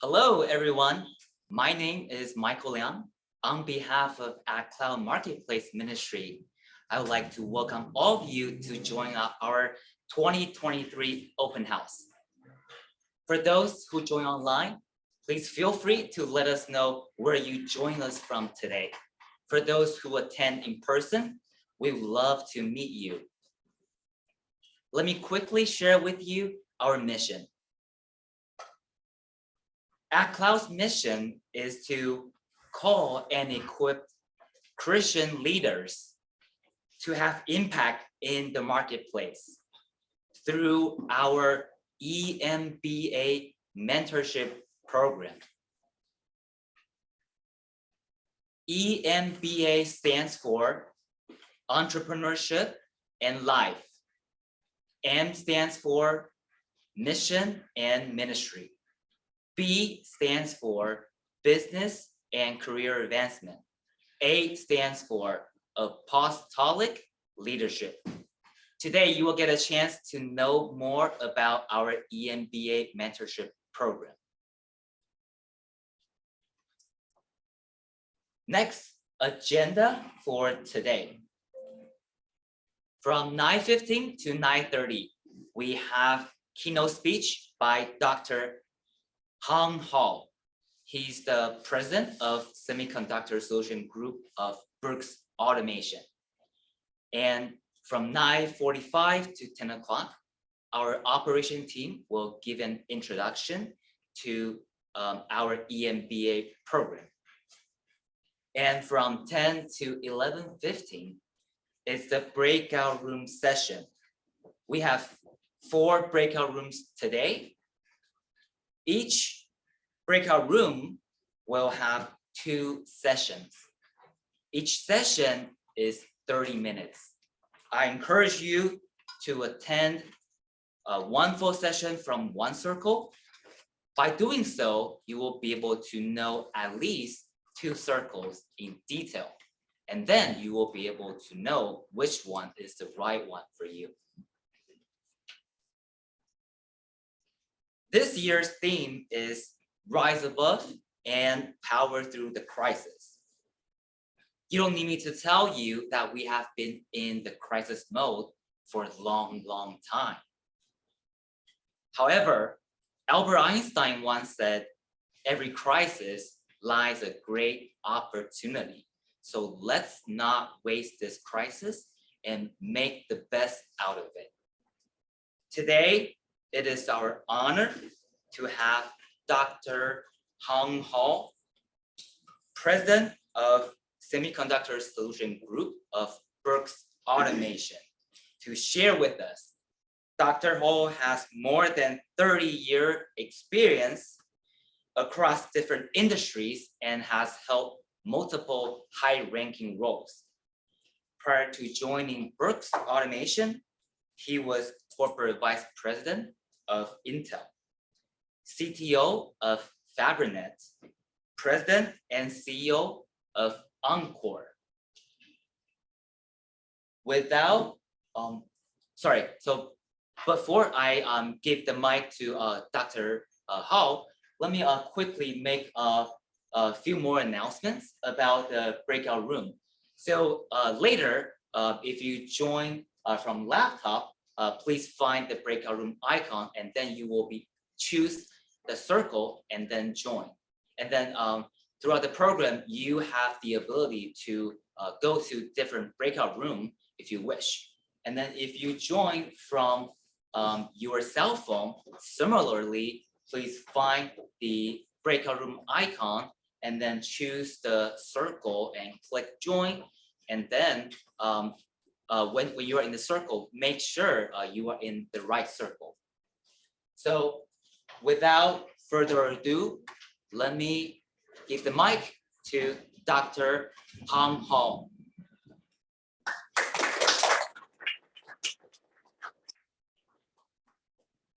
Hello, everyone. My name is Michael Liang. On behalf of AXTI Marketplace Ministry, I would like to welcome all of you to join our 2023 open house. For those who join online, please feel free to let us know where you join us from today. For those who attend in person, we would love to meet you. Let me quickly share with you our mission. AXTI's mission is to call and equip Christian leaders to have impact in the marketplace through our EMBA mentorship program. EMBA stands for Entrepreneurship and Life. M stands for Mission and Ministry. B stands for Business and Career Advancement. A stands for Apostolic Leadership. Today, you will get a chance to know more about our EMBA mentorship program. Next, agenda for today. From 9:15 to 9:30, we have keynote speech by Dr. Hong Hall. He's the president of Semiconductor Solution Group of Brooks Automation. And from 9:45 to 10 o'clock, our operation team will give an introduction to our EMBA program. And from 10 to 11:15, it's the breakout room session. We have 4 breakout rooms today. Each breakout room will have 2 sessions. Each session is 30 minutes. I encourage you to attend one full session from one circle. By doing so, you will be able to know at least 2 circles in detail. And then you will be able to know which one is the right one for you. This year's theme is Rise Above and Power Through the Crisis. You don't need me to tell you that we have been in the crisis mode for a long, long time. However, Albert Einstein once said, every crisis lies a great opportunity. So let's not waste this crisis and make the best out of it. Today, it is our honor to have Dr. Hong Hall, President of Semiconductor Solution Group of Brooks Automation, to share with us. Dr. Hall has more than 30-year experience across different industries and has held multiple high-ranking roles. Prior to joining Brooks Automation, he was Corporate Vice President of Intel, CTO of Fabrinet, President and CEO of Emcore. So before I give the mic to Dr. Hall, let me quickly make a few more announcements about the breakout room. So later, if you join from laptop, please find the breakout room icon, and then you will choose the circle and then join. And then throughout the program, you have the ability to go to different breakout room if you wish. And then if you join from your cell phone, similarly, please find the breakout room icon and then choose the circle and click join. And then when you are in the circle, make sure you are in the right circle. So without further ado, let me give the mic to Dr. Hong Hall.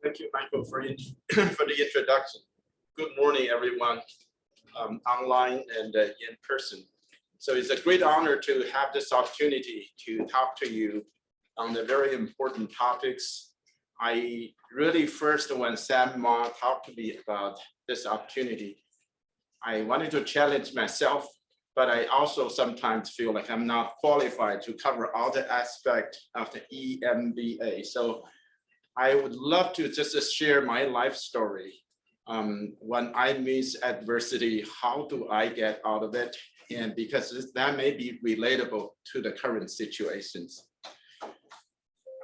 Thank you, Michael, for the introduction. Good morning, everyone, online and in person. So it's a great honor to have this opportunity to talk to you on the very important topics I really first, when Sam Ma talked to me about this opportunity, I wanted to challenge myself, but I also sometimes feel like I'm not qualified to cover all the aspects of the EMBA. So I would love to just share my life story. When I meet adversity, how do I get out of it? And because that may be relatable to the current situations.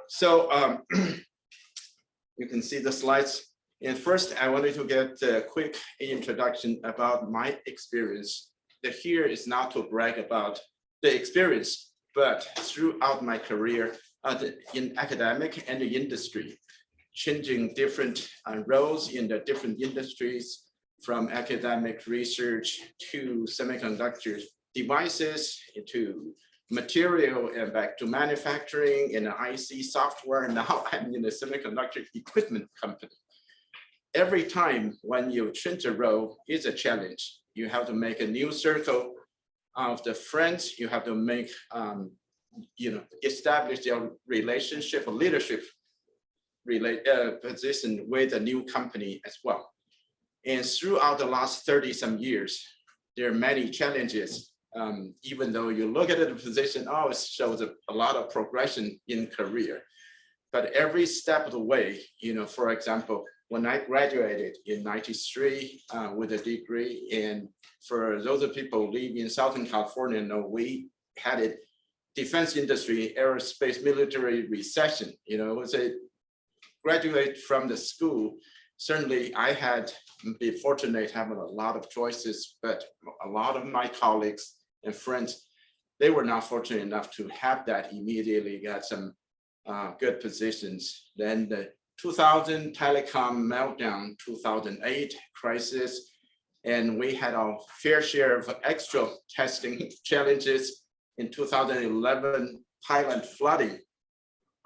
So you can see the slides. And first, I wanted to get a quick introduction about my experience. The here is not to brag about the experience, but throughout my career in academic and the industry, changing different roles in the different industries, from academic research to semiconductor devices, to material and back to manufacturing in the IC software. Now I'm in a semiconductor equipment company. Every time when you change a role is a challenge. You have to make a new circle of the friends. You have to make, establish your relationship or leadership position with a new company as well. And throughout the last 30 some years, there are many challenges. Even though you look at the position, it shows a lot of progression in career. But every step of the way, for example, when I graduated in '93 with a degree, and for those of people who live in Southern California, know we had a defense industry, aerospace, military recession. It was a graduate from the school. Certainly, I had been fortunate having a lot of choices, but a lot of my colleagues and friends, they were not fortunate enough to have that immediately, got some good positions. Then the 2000 telecom meltdown, 2008 crisis, and we had our fair share of extra testing challenges. In 2011, Thailand flooding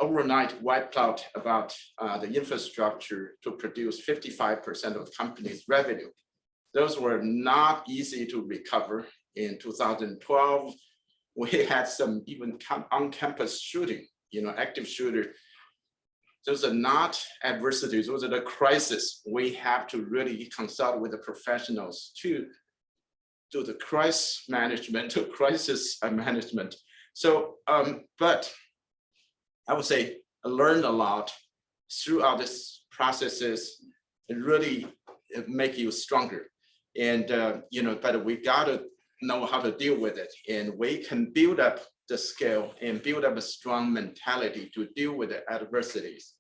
overnight wiped out about the infrastructure to produce 55% of the company's revenue. Those were not easy to recover. In 2012, we had some even on-campus shooting, active shooter. Those are not adversities, those are the crises. We have to really consult with the professionals to do the crisis management. So, but I would say I learned a lot throughout this processes. It really make you stronger. And, but we gotta know how to deal with it. And we can build up the skill and build up a strong mentality to deal with the adversities.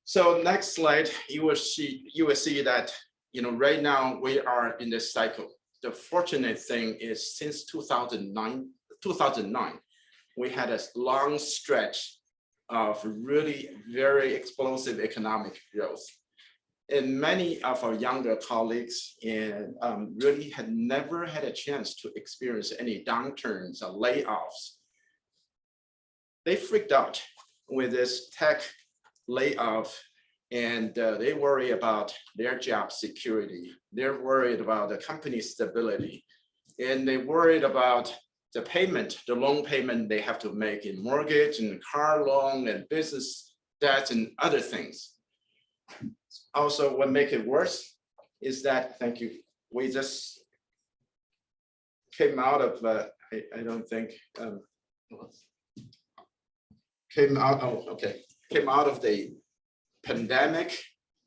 So next slide, you will see that, right now we are in this cycle. The fortunate thing is since 2009, we had a long stretch of really very explosive economic growth. And many of our younger colleagues really had never had a chance to experience any downturns or layoffs. They freaked out with this tech layoff, and they worry about their job security. They're worried about the company stability, and they worried about the payment, the loan payment they have to make in mortgage and car loan and business debts and other things. Also, what makes it worse is that, thank you, we just came out of, I don't think, came out of the pandemic.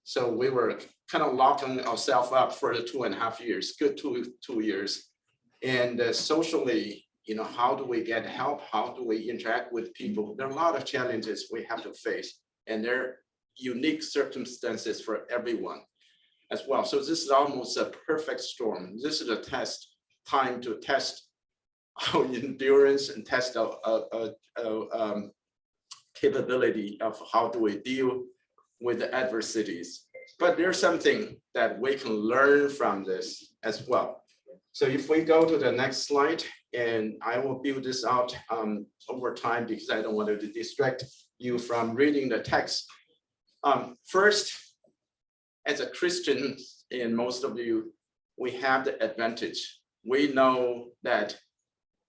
So we were kind of locking ourselves up for the 2.5 years, good two years. And socially, how do we get help? How do we interact with people? There are a lot of challenges we have to face, and there are unique circumstances for everyone as well. So this is almost a perfect storm. This is a time to test our endurance and test our capability of how do we deal with the adversities. But there's something that we can learn from this as well. So if we go to the next slide, and I will build this out over time because I don't want to distract you from reading the text. First, as a Christian, and most of you, we have the advantage. We know that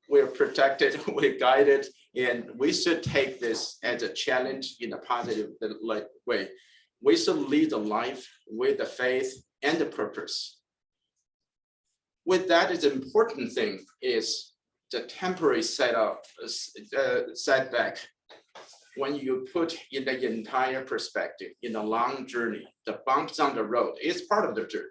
we're protected, we're guided, And we should take this as a challenge in a positive way. We should lead a life with the faith and the purpose. With that, the important thing is the temporary setback. When you put in the entire perspective, in a long journey, the bumps on the road is part of the journey.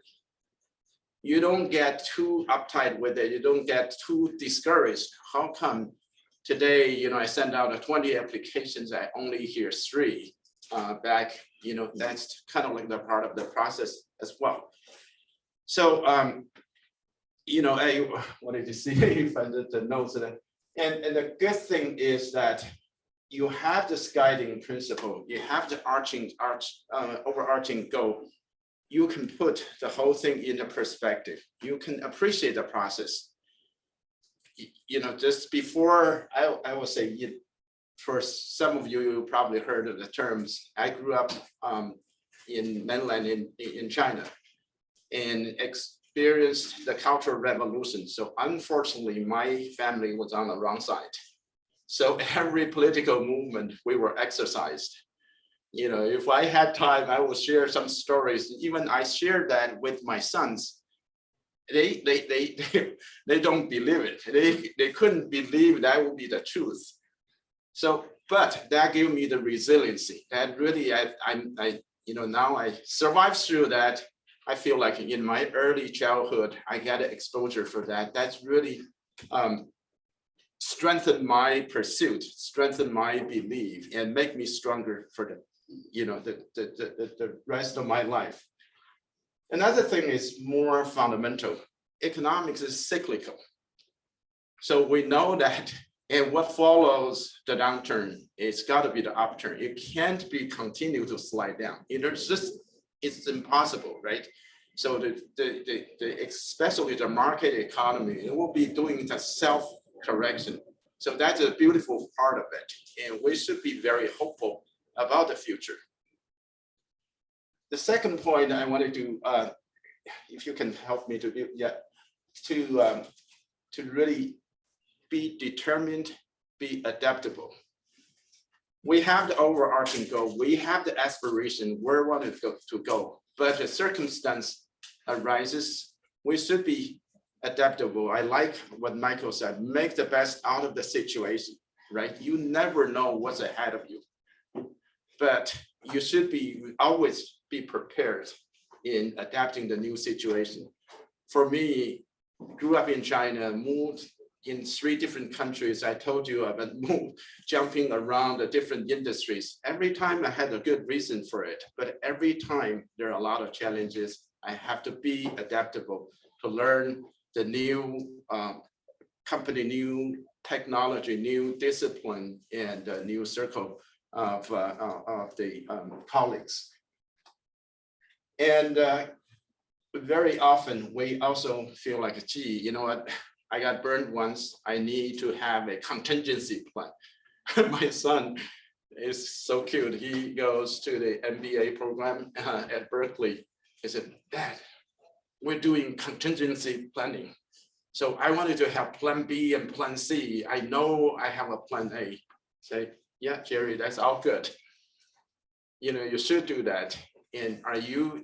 You don't get too uptight with it. You don't get too discouraged. How come today, I sent out 20 applications, I only hear 3 back, that's kind of like the part of the process as well. So, what did you see? If I did the notes of that. And the good thing is that you have this guiding principle, you have the overarching goal. You can put the whole thing into perspective. You can appreciate the process. Just before, I will say, for some of you, you probably heard of the terms. I grew up in mainland in China and experienced the Cultural Revolution. So unfortunately, my family was on the wrong side. So every political movement, we were exercised. If I had time, I will share some stories. Even I shared that with my sons. They don't believe it. They couldn't believe that would be the truth. So, but that gave me the resiliency. That really, now I survived through that. I feel like in my early childhood, I had exposure for that. That's really strengthened my pursuit, strengthened my belief, and make me stronger for the rest of my life. Another thing is more fundamental. Economics is cyclical. So we know that, and what follows the downturn, it's got to be the upturn. It can't be continue to slide down. It's impossible, right? So especially the market economy, it will be doing the self-correction. So that's a beautiful part of it. And we should be very hopeful about the future. The second point I wanted to, if you can help me to really be determined, be adaptable. We have the overarching goal. We have the aspiration where we want to go, but the circumstance arises. We should be adaptable. I like what Michael said, make the best out of the situation, right? You never know what's ahead of you, but you should always be prepared in adapting the new situation. For me, grew up in China, moved in 3 different countries. I told you about jumping around the different industries. Every time I had a good reason for it, but every time there are a lot of challenges. I have to be adaptable to learn the new company, new technology, new discipline, and a new circle of the colleagues. And very often we also feel like, gee, you know what? I got burned once. I need to have a contingency plan. My son is so cute. He goes to the MBA program at Berkeley. He said, Dad, we're doing contingency planning. So I wanted to have plan B and plan C. I know I have a plan A. Say, yeah, Jerry, that's all good. You should do that. And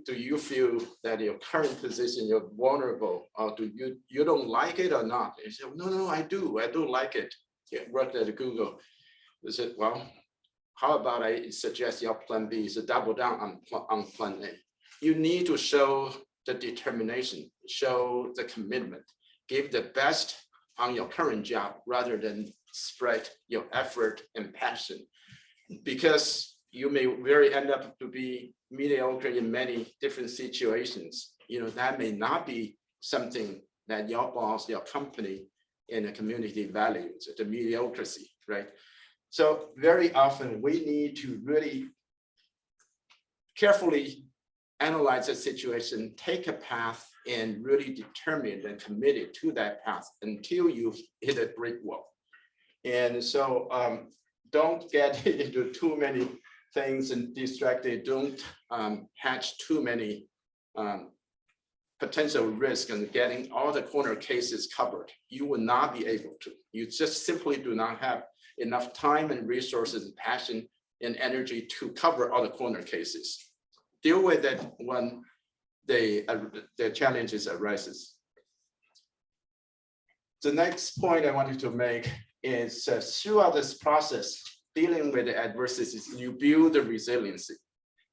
do you feel that your current position, you're vulnerable, or do you don't like it or not? He said, no, I do like it. He worked at Google. I said, well, how about I suggest your plan B is to double down on plan A. You need to show the determination, show the commitment, give the best on your current job rather than spread your effort and passion, because you may end up to be mediocre in many different situations. That may not be something that your boss, your company, and the community values, the mediocrity, right? So very often we need to really carefully analyze the situation, take a path, and really determine and committed to that path until you hit a brick wall. And so don't get into too many things and distracted. Don't hatch too many potential risk and getting all the corner cases covered. You will not be able to. You just simply do not have enough time and resources and passion and energy to cover all the corner cases. Deal with it when the challenges arises. The next point I wanted to make is throughout this process, dealing with the adversities, you build the resiliency.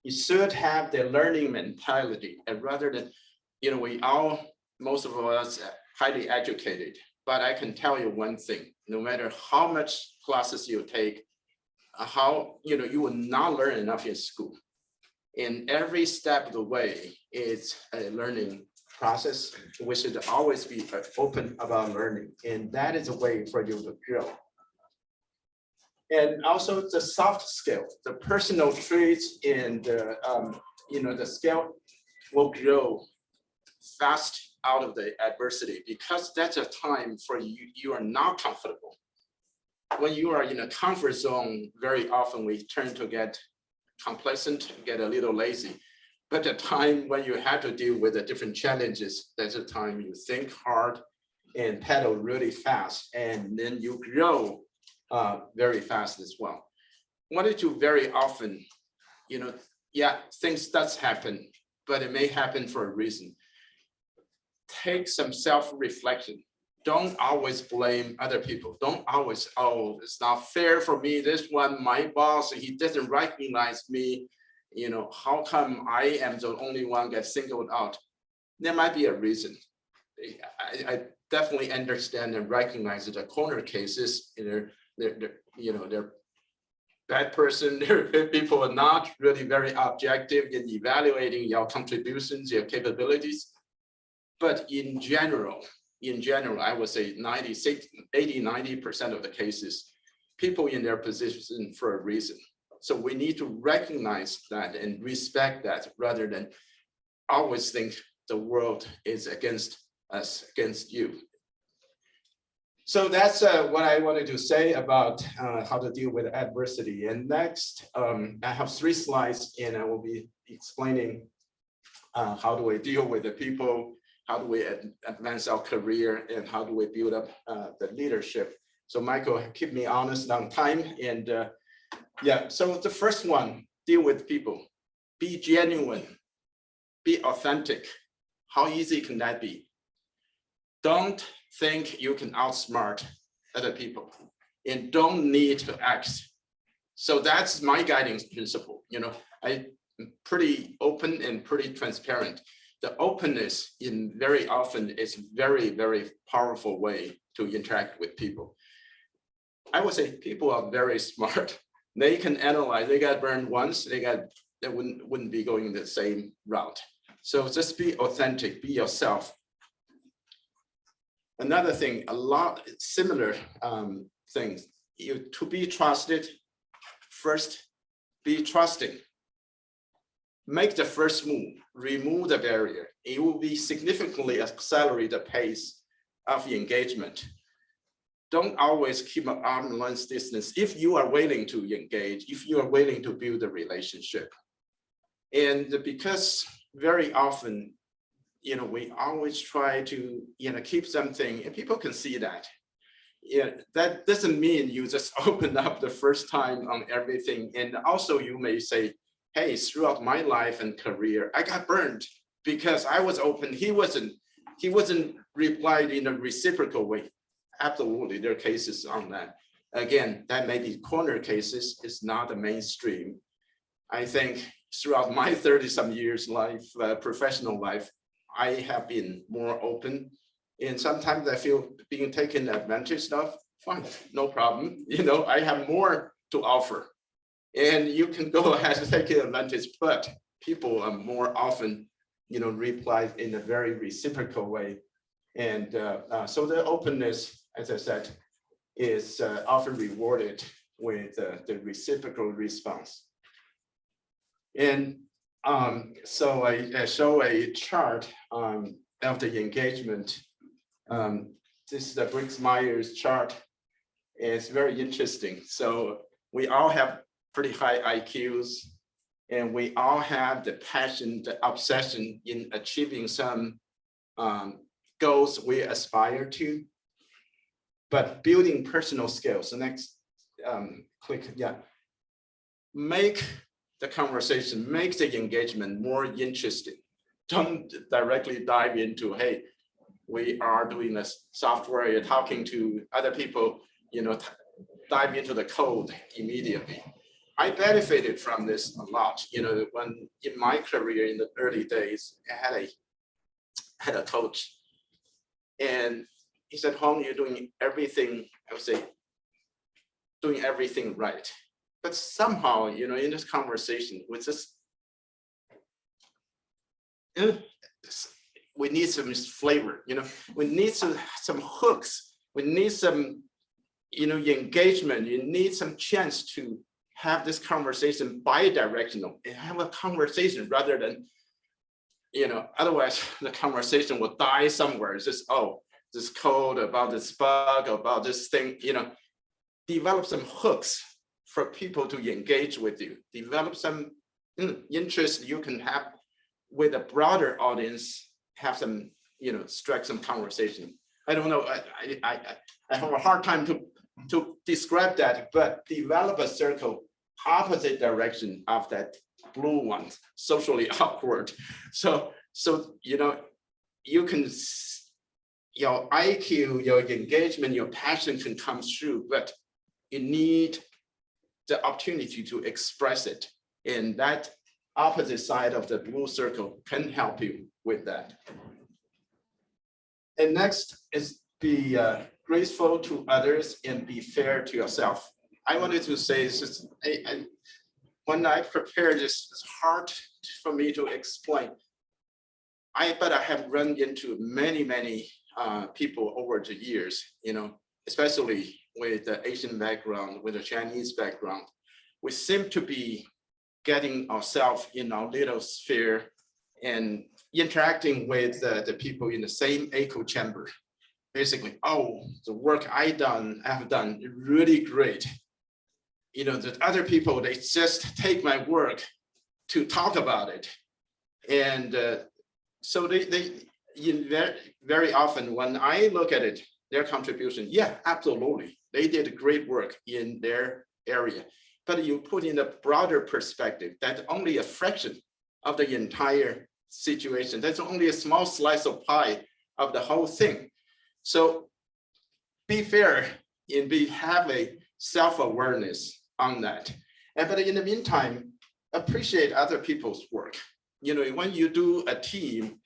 You should have the learning mentality, and rather than, most of us are highly educated, but I can tell you one thing, no matter how much classes you take, you will not learn enough in school. In every step of the way, it's a learning process. We should always be open about learning, and that is a way for you to grow. And also the soft skill, the personal traits, and the skill will grow fast out of the adversity, because that's a time for you are not comfortable. When you are in a comfort zone, very often we tend to get complacent, get a little lazy. But the time when you have to deal with the different challenges, that's the time you think hard and pedal really fast, and then you grow very fast as well. Wanted to very often, things does happen, but it may happen for a reason. Take some self-reflection. Don't always blame other people. Don't always, oh, it's not fair for me. This one, my boss, he doesn't recognize me. How come I am the only one gets singled out? There might be a reason. I definitely understand and recognize that the corner cases, they're bad person. People are not really very objective in evaluating your contributions, your capabilities. But in general, I would say 80–90% of the cases, people in their position for a reason. So we need to recognize that and respect that, rather than always think the world is against us, against you. So that's what I wanted to say about how to deal with adversity. And next, I have 3 slides, and I will be explaining how do we deal with the people, how do we advance our career, and how do we build up the leadership. So Michael, keep me honest on time. And so the first one, deal with people. Be genuine, be authentic. How easy can that be? Don't think you can outsmart other people, and don't need to act. So that's my guiding principle. I'm pretty open and pretty transparent. The openness very often is very, very powerful way to interact with people. I would say people are very smart. They can analyze. They got burned once. They wouldn't be going the same route. So just be authentic. Be yourself. Another thing, a lot similar things. To be trusted, first, be trusting. Make the first move, remove the barrier. It will be significantly accelerate the pace of the engagement. Don't always keep an arm's length distance if you are willing to engage, if you are willing to build a relationship. And because very often, we always try to, keep something, and people can see that. That doesn't mean you just open up the first time on everything. And also you may say, hey, throughout my life and career, I got burned because I was open. He wasn't replied in a reciprocal way. Absolutely, there are cases on that. Again, that may be corner cases, it's not the mainstream. I think throughout my 30-some years life, professional life, I have been more open, and sometimes I feel being taken advantage of. Fine, no problem. I have more to offer, and you can go ahead and take advantage. But people are more often, reply in a very reciprocal way, and so the openness, as I said, is often rewarded with the reciprocal response. And so I show a chart of the engagement. This is the Briggs-Myers chart. It's very interesting. So we all have pretty high IQs, and we all have the passion, the obsession in achieving some goals we aspire to. But building personal skills, the next click, yeah. Make the conversation, make the engagement more interesting. Don't directly dive into, hey, we are doing this software, you're talking to other people, dive into the code immediately. I benefited from this a lot. When in my career in the early days, I had a coach, and he said, Hong, you're doing everything, I would say, doing everything right. But somehow, in this conversation, with this, we need some flavor, we need some hooks, we need some, engagement, you need some chance to have this conversation bi-directional and have a conversation rather than, otherwise the conversation will die somewhere. It's just, oh, this code about this bug, about this thing, develop some hooks for people to engage with you, develop some interest you can have with a broader audience, have some, strike some conversation. I don't know, I have a hard time to describe that, but develop a circle opposite direction of that blue one, socially awkward. So you can, your IQ, your engagement, your passion can come through, but you need the opportunity to express it. And that opposite side of the blue circle can help you with that. And next is be graceful to others and be fair to yourself. I wanted to say, when I prepared this, it's hard for me to explain. But I have run into many people over the years, especially with the Asian background, with the Chinese background. We seem to be getting ourselves in our little sphere and interacting with the people in the same echo chamber. Basically, oh, the work have done really great. The other people, they just take my work to talk about it. And so they very often when I look at it, their contribution, yeah, absolutely. They did great work in their area. But you put in a broader perspective, that's only a fraction of the entire situation. That's only a small slice of pie of the whole thing. So be fair and have a self-awareness on that. But in the meantime, appreciate other people's work. When you do a team,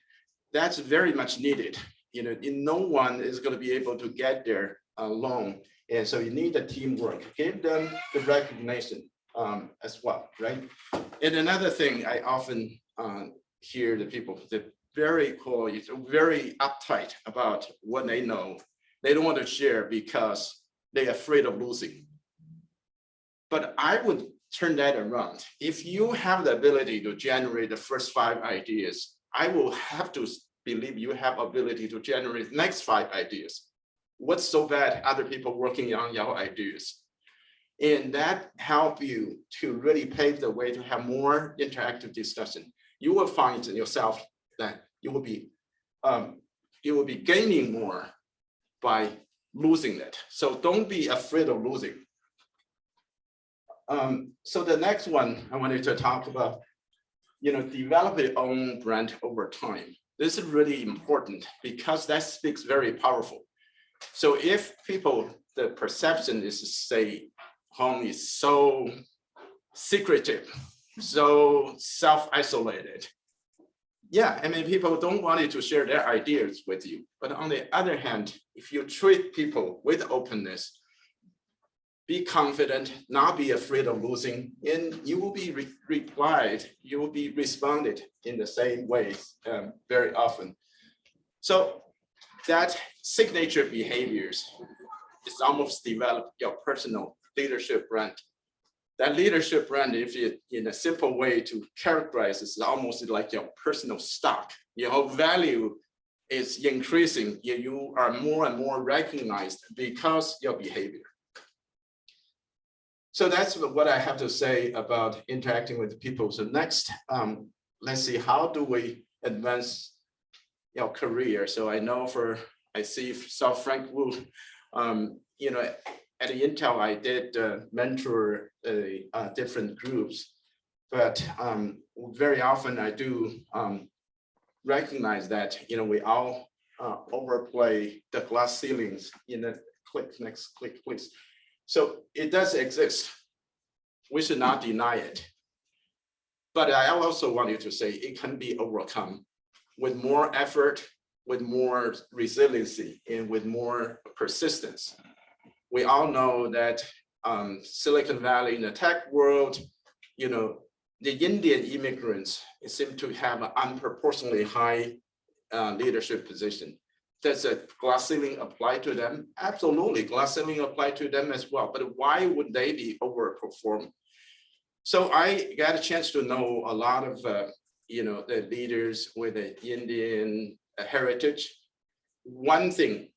that's very much needed. No one is going to be able to get there alone. And so you need the teamwork. Give them the recognition as well, right? And another thing I often hear the people, they're very cool, very uptight about what they know. They don't want to share because they're afraid of losing. But I would turn that around. If you have the ability to generate the first 5 ideas, I will have to believe you have ability to generate the next 5 ideas. What's so bad other people working on your ideas? And that help you to really pave the way to have more interactive discussion. You will find yourself that you will be gaining more by losing it. So don't be afraid of losing. So the next one I wanted to talk about, develop your own brand over time. This is really important because that speaks very powerful. So if people, the perception is to say, Hong is so secretive, so self-isolated. Yeah, people don't want you to share their ideas with you. But on the other hand, if you treat people with openness, be confident, not be afraid of losing, and you will be replied, you will be responded in the same ways very often. So that signature behaviors is almost develop your personal leadership brand. That leadership brand, if you, in a simple way to characterize, is almost like your personal stock. Your value is increasing. You are more and more recognized because your behavior. So that's what I have to say about interacting with people. So next, let's see, how do we advance your career? So I know I saw Frank Wu, at Intel, I did mentor different groups, but very often I do recognize that we all overplay the glass ceilings in the next click, please. So it does exist. We should not deny it. But I also want you to say it can be overcome with more effort, with more resiliency, and with more persistence. We all know that Silicon Valley in the tech world, the Indian immigrants seem to have an unproportionately high leadership position. Does a glass ceiling apply to them? Absolutely, glass ceiling apply to them as well. But why would they be overperformed? So I got a chance to know a lot of the leaders with the Indian heritage. One thing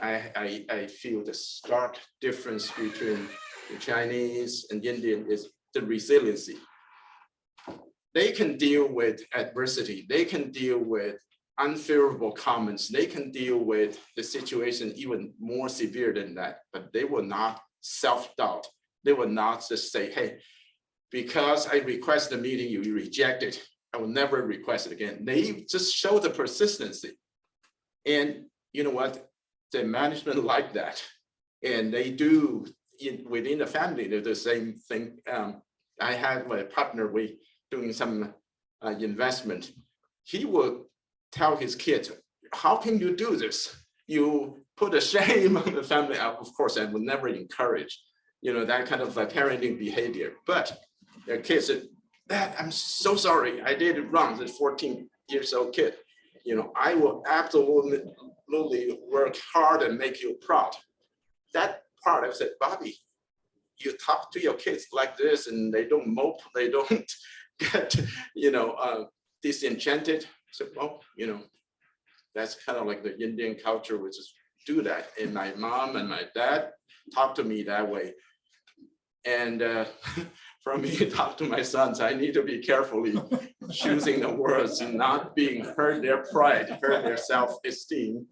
I feel the stark difference between the Chinese and Indian is the resiliency. They can deal with adversity. They can deal with unfavorable comments. They can deal with the situation even more severe than that, but they will not self-doubt. They will not just say, hey, because I request a meeting, you reject it, I will never request it again. They just show the persistency. And you know what? The management like that. And they do, within the family, they're the same thing. I had my partner, we doing some investment. He would tell his kids, how can you do this? You put a shame on the family. Of course, I would never encourage, that kind of parenting behavior. But their kids said, Dad, I'm so sorry. I did it wrong as a 14-year-old kid. I will absolutely work hard and make you proud. That part, I said, Bobby, you talk to your kids like this and they don't mope, they don't get, disenchanted. So, well, that's kind of like the Indian culture, which is do that. And my mom and my dad talk to me that way. And for me to talk to my sons, I need to be carefully choosing the words and not being hurt their pride, hurt their self-esteem.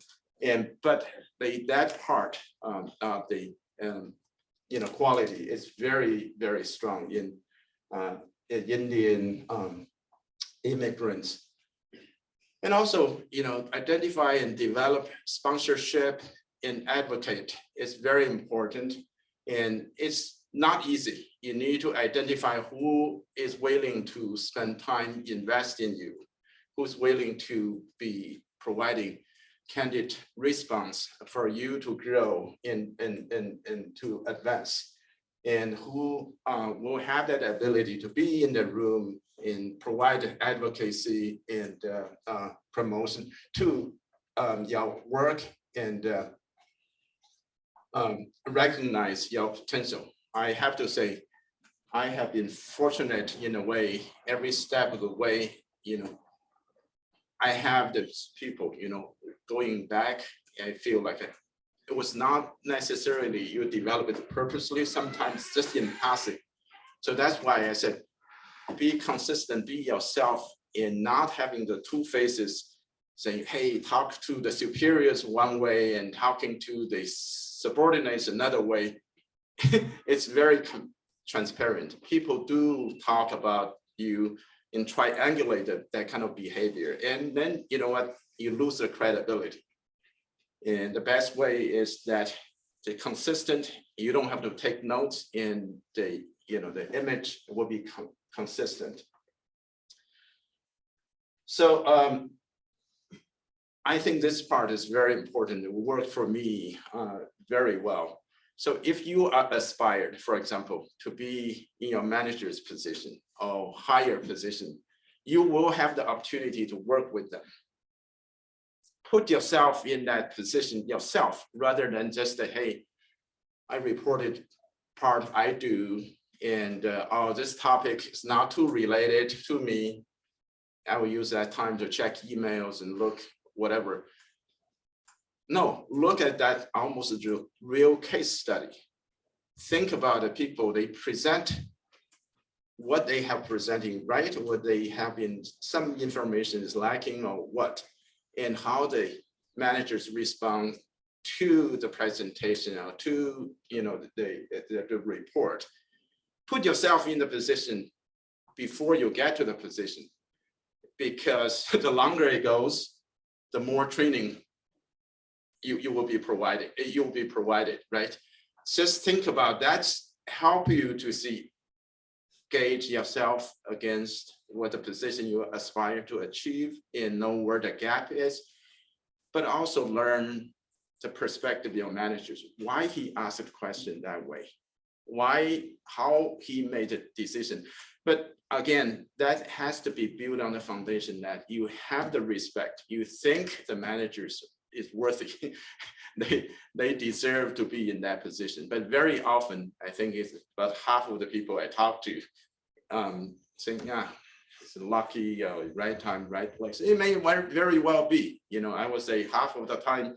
But that part of the quality is very, very strong in Indian immigrants. And also, identify and develop sponsorship and advocate is very important. And it's not easy. You need to identify who is willing to spend time, invest in you, who's willing to be providing candid response for you to grow and to advance, and who will have that ability to be in the room and provide advocacy and promotion to your work and recognize your potential. I have to say, I have been fortunate in a way, every step of the way, I have these people, going back, I feel like it was not necessarily you develop it purposely, sometimes just in passing. So that's why I said, be consistent, be yourself, and not having the two faces saying, hey, talk to the superiors one way and talking to the subordinates another way. It's very transparent. People do talk about you and triangulate that kind of behavior. And then, you know what, you lose the credibility. And the best way is that the consistent, you don't have to take notes, and the image will be consistent. So I think this part is very important. It worked for me very well. So if you are aspired, for example, to be in your manager's position or higher position, you will have the opportunity to work with them. Put yourself in that position yourself, rather than just that, hey, I reported part I do, and oh, this topic is not too related to me. I will use that time to check emails and look whatever. No, look at that almost as a real case study. Think about the people, they present what they have presenting right, what they have in some information is lacking or what, and how the managers respond to the presentation or to the report. Put yourself in the position before you get to the position, because the longer it goes, the more training you will be provided. You'll be provided, right? Just think about that's help you to gauge yourself against what the position you aspire to achieve and know where the gap is, but also learn the perspective of your managers, why he asked the question that way, how he made the decision. But again, that has to be built on the foundation that you have the respect. You think the managers is worthy. they deserve to be in that position. But very often, I think it's about half of the people I talk to saying, yeah, it's lucky, right time, right place. It may very well be, I would say half of the time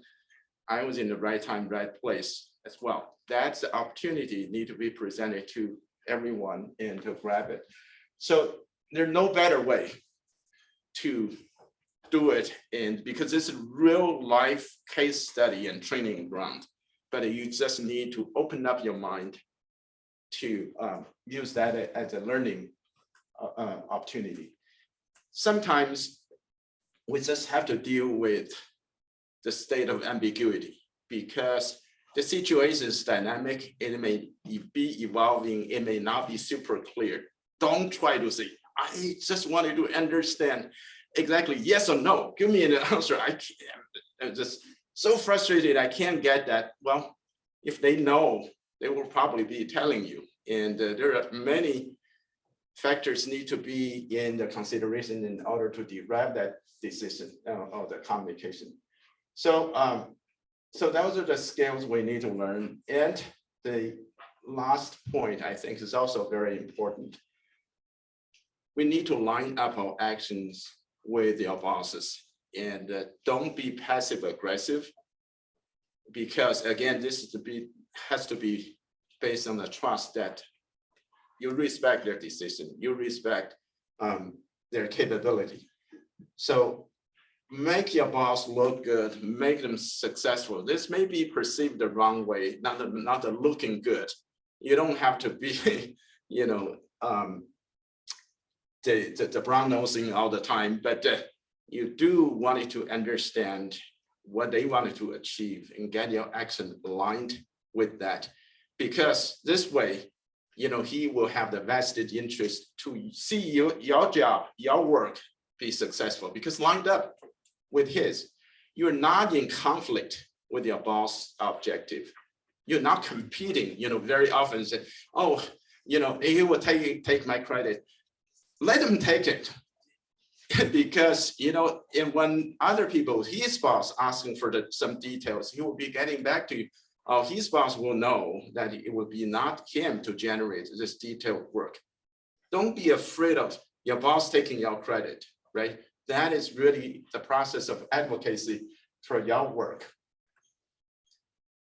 I was in the right time, right place as well. That's the opportunity need to be presented to everyone and to grab it. So there's no better way to do it, and because it's a real life case study and training ground, but you just need to open up your mind to use that as a learning opportunity. Sometimes we just have to deal with the state of ambiguity because the situation is dynamic. It may be evolving. It may not be super clear. Don't try to say, I just wanted to understand exactly yes or no. Give me an answer. I'm just so frustrated. I can't get that. Well, if they know, they will probably be telling you. And there are many factors need to be in the consideration in order to derive that decision or the communication. So, so those are the skills we need to learn. And the last point, I think, is also very important. We need to line up our actions with your bosses and don't be passive aggressive, because again, this has to be based on the trust that you respect their decision, you respect their capability. So make your boss look good, make them successful. This may be perceived the wrong way, not looking good. You don't have to be, the brown nosing all the time, but you do want it to understand what they wanted to achieve and get your action aligned with that. Because this way, he will have the vested interest to see your job, your work be successful, because lined up with his. You're not in conflict with your boss objective. You're not competing, very often say, oh, he will take my credit. Let him take it. Because, and when other people, his boss asking for some details, he will be getting back to you. His boss will know that it will be not him to generate this detailed work. Don't be afraid of your boss taking your credit, right? That is really the process of advocacy for your work.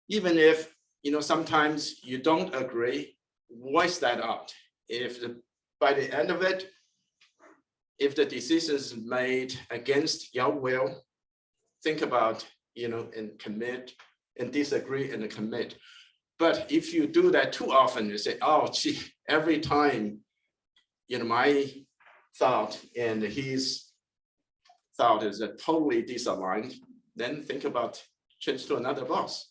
Even if, sometimes you don't agree, voice that out. By the end of it, if the decision is made against your will, think about, and commit, and disagree and commit. But if you do that too often, you say, oh, gee, every time, my thought and his thought is totally disaligned, then think about change to another boss.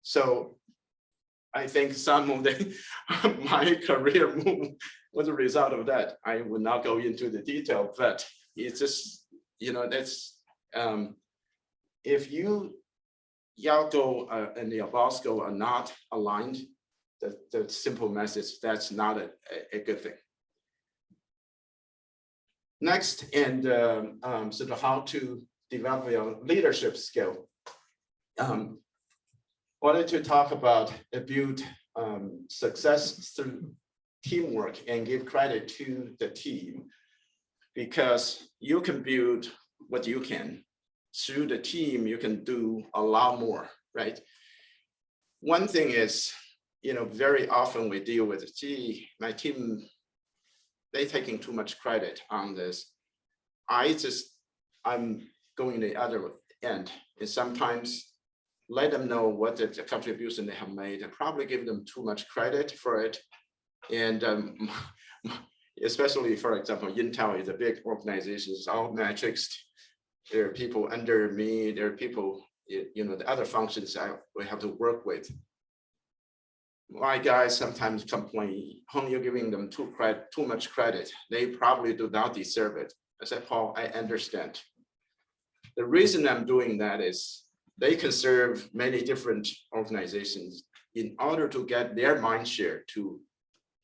So I think some of my career move was a result of that. I will not go into the detail, but it's just, that's, if y'all go and your boss go are not aligned, the simple message, that's not a good thing. Next, and sort of how to develop your leadership skill. Wanted to talk about build success through teamwork and give credit to the team, because you can build what you can. Through the team, you can do a lot more, right? One thing is, very often we deal with, gee, my team, they're taking too much credit on this. I'm going the other end. And sometimes let them know what the contribution they have made, and probably give them too much credit for it. And especially, for example, Intel is a big organization, it's all matrixed. There are people under me, there are people, the other functions we have to work with. My guys sometimes complain, "Hong, you're giving them too much credit. They probably do not deserve it." I said, "Paul, I understand. The reason I'm doing that is they can serve many different organizations in order to get their mind share to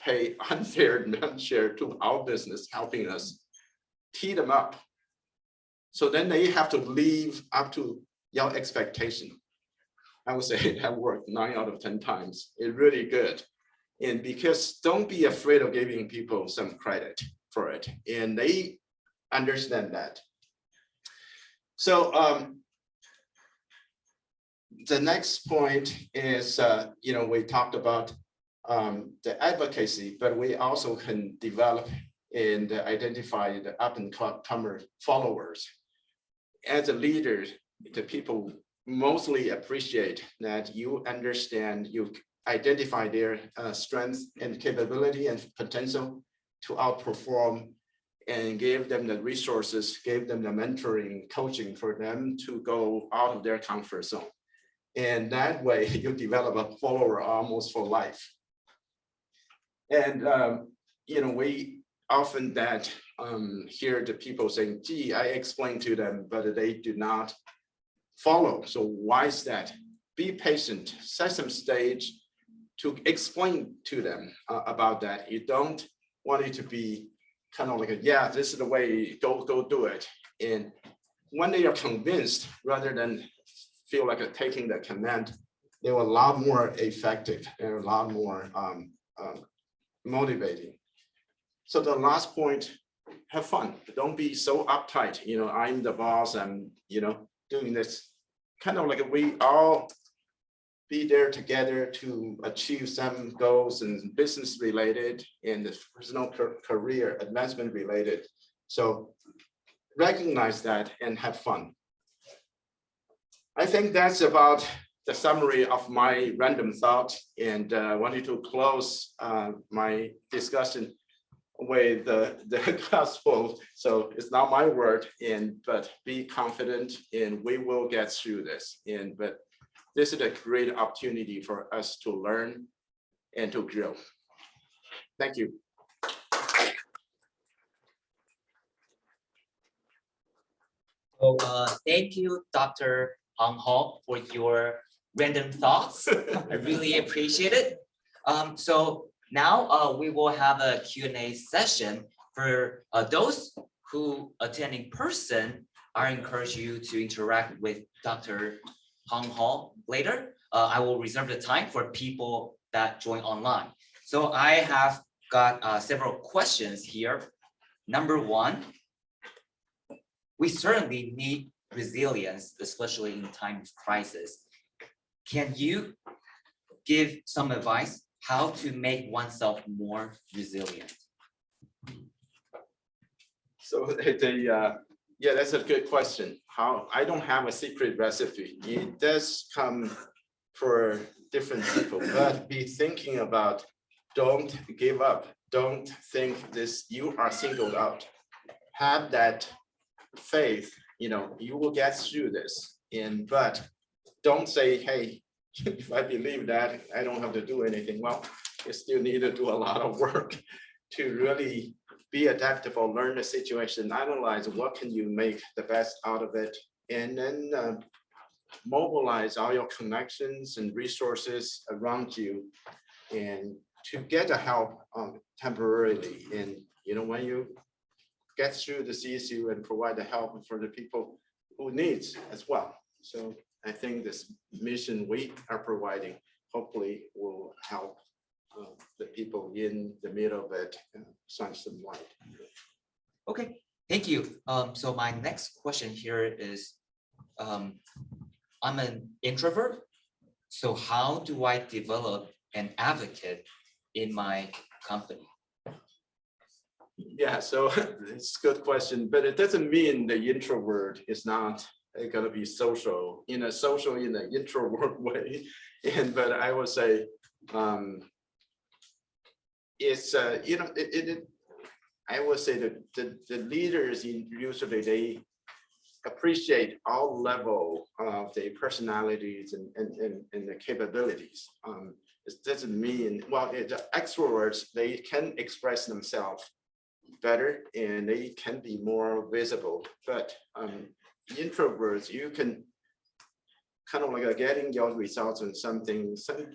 pay unfair mind share to our business, helping us tee them up. So then they have to live up to your expectation." I would say that worked 9 out of 10 times. It's really good. And because don't be afraid of giving people some credit for it. And they understand that. So the next point is, we talked about the advocacy, but we also can develop and identify the up and comer followers. As a leader, the people mostly appreciate that you understand, you identify their strengths and capability and potential to outperform, and give them the resources, give them the mentoring, coaching for them to go out of their comfort zone. And that way you develop a follower almost for life. And, we often hear the people saying, "Gee, I explained to them, but they do not follow." So why is that? Be patient, set some stage to explain to them about that. You don't want it to be kind of like, "Yeah, this is the way, go do it." And when they are convinced, rather than feel like taking the command, they were a lot more effective and a lot more motivating. So the last point, have fun. Don't be so uptight. I'm the boss. I'm, doing this. Kind of like we all be there together to achieve some goals and business related and personal career advancement related. So recognize that and have fun. I think that's about the summary of my random thought, and I wanted to close my discussion with the gospel. So it's not my word, but be confident, and we will get through this. But this is a great opportunity for us to learn and to grow. Thank you. So thank you, Dr. Hong Hong, for your random thoughts. I really appreciate it. So now we will have a Q&A session for those who attend in person. I encourage you to interact with Dr. Hong Hong later. I will reserve the time for people that join online. So I have got several questions here. Number one, we certainly need resilience, especially in time of crisis. Can you give some advice how to make oneself more resilient? So that's a good question. I don't have a secret recipe. It does come for different people, but be thinking about, don't give up. Don't think you are singled out. Have that faith, you will get through this. But don't say, "Hey, if I believe that, I don't have to do anything." Well, you still need to do a lot of work to really be adaptable, learn the situation, analyze what can you make the best out of it, and then mobilize all your connections and resources around you, and to get the help temporarily. And when you get through this issue, and provide the help for the people who needs as well. So I think this mission we are providing hopefully will help the people in the middle of it and shine some light. Okay, thank you. So my next question here is, I'm an introvert. So how do I develop an advocate in my company? Yeah, so it's a good question, but it doesn't mean the introvert is not it's gonna be social in the introvert way. But I would say it's I would say that the leaders usually they appreciate all level of their personalities and the capabilities. It doesn't mean, well, the extroverts, they can express themselves better and they can be more visible, but introverts, you can kind of like getting your results on something, send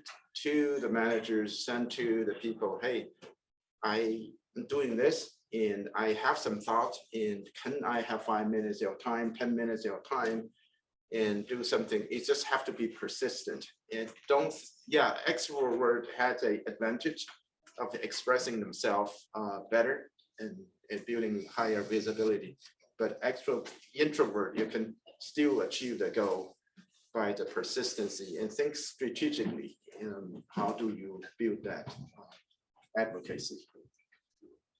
to the managers, send to the people, hey, I'm doing this and I have some thoughts, and can I have 5 minutes of your time, 10 minutes of your time, and do something? It just have to be persistent. And don't, yeah, extrovert has an advantage of expressing themselves better and building higher visibility. But introvert, you can still achieve the goal by the persistency and think strategically. How do you build that advocacy?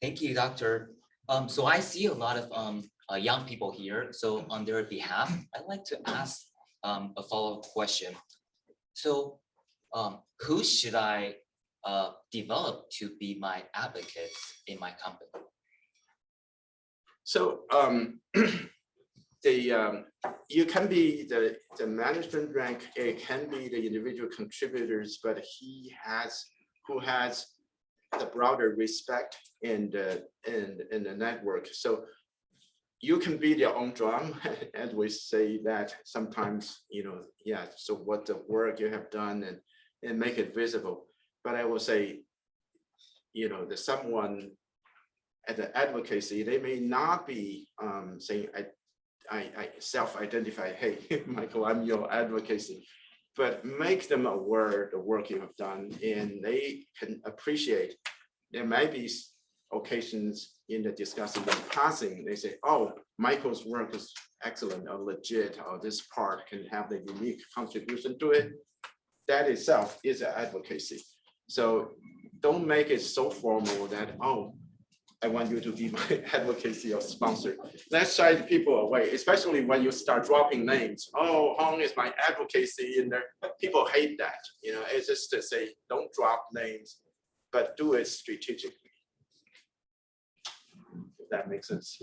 Thank you, Doctor. So I see a lot of young people here. So on their behalf, I'd like to ask a follow-up question. So who should I develop to be my advocates in my company? So you can be the management rank, it can be the individual contributors, but who has the broader respect in the network. So you can be your own drum, and we say that sometimes, yeah, so what the work you have done and make it visible. But I will say, there's someone at the advocacy, they may not be saying, I self-identify, hey, Michael, I'm your advocacy, but make them aware of the work you have done, and they can appreciate. There might be occasions in the discussion in passing, they say, oh, Michael's work is excellent or legit, or this part can have the unique contribution to it. That itself is an advocacy. So don't make it so formal that, oh, I want you to be my advocacy or sponsor. Let's shy people away, especially when you start dropping names. Oh, Hong is my advocacy, and people hate that. It's just to say, don't drop names, but do it strategically. If that makes sense.